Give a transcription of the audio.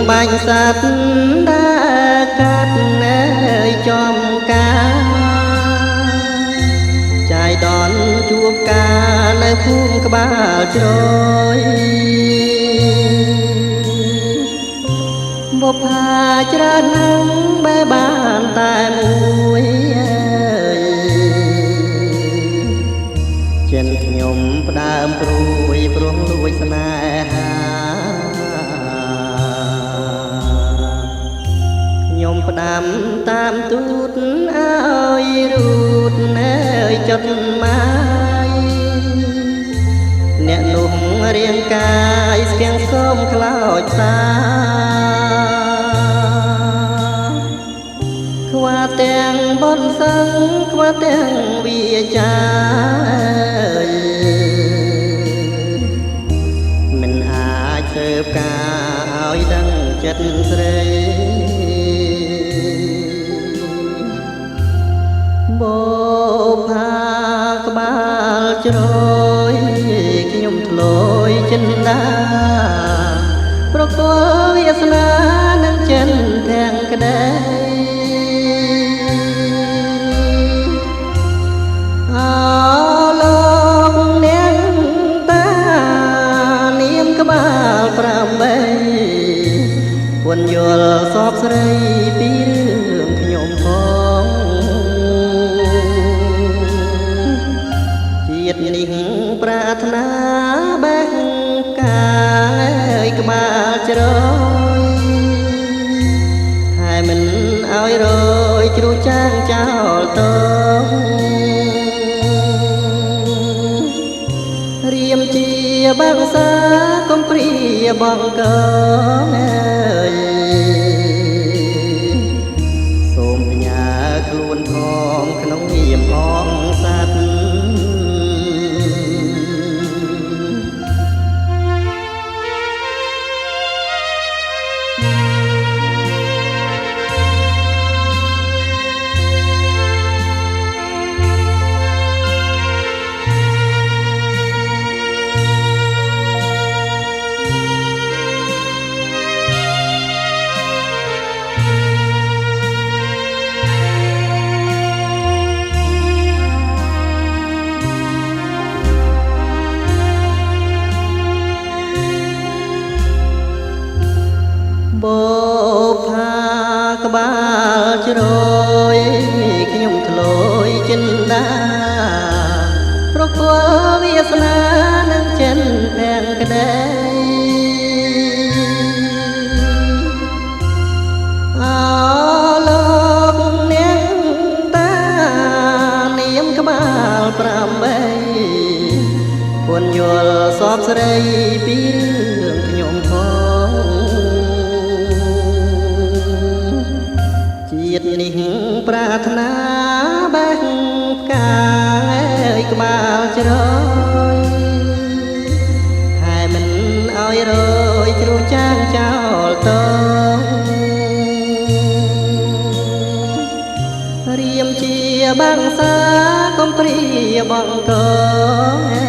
បាញ់សត្វដើរកាត់នៅចំការចាយដនជួបការនៅភូមិក្បាលជ្រោយបុប្ផាច្រើនណាស់បែបានតែមួយចិនខ្ញុំផ្ដើមព្រួយព្រោះលួចស្នេហាខ្ញុំផ្ដាំតាមទូតឲ្យរូតនៅចុតម៉ាយអ្នកនោះរាងកាយស្គាំងស្គមខ្លោចសាខ្វះទាំងបុណ្យសឹងខ្វះទាំងវាចាមិនអាចស៊ើបការឲ្យដឹងចិត្តស្រីបោផាក្បាលជ្រោយខ្ញុំធ្លោយចិនដាប្រគល់វាសនានឹងចិនទាំងក្ដីអលោកអ្នកតានាមក្បាល8ពុនយល់សពស្រីពីរឿងខ្ញុំផងជាតិនេះប្រាថ្នាបែកកាយក្បាលជ្រោយហើយមិនឲ្យរយជ្រូចាងចោលតងរៀមជាបាំងសាកំព្រាបងកងសូមបញ្ញាខ្លួនផងក្នុងនាមអងសត្វបោផាក្បាលជ្រោយខ្ញុំធ្លោយចិនដាប្រគល់វាសនានឹងចិនទាំងក្ដីអលោកអ្នកតានាមក្បាល8ពុនយល់សពស្រីពីរឿងខ្ញុំផងជាតិនេះប្រាថ្នាបែកកាយក្បាលជ្រោយហើយមិនឲ្យរយជ្រូចាងចោលតងរៀមជាបាំងសាកំព្រាបងកង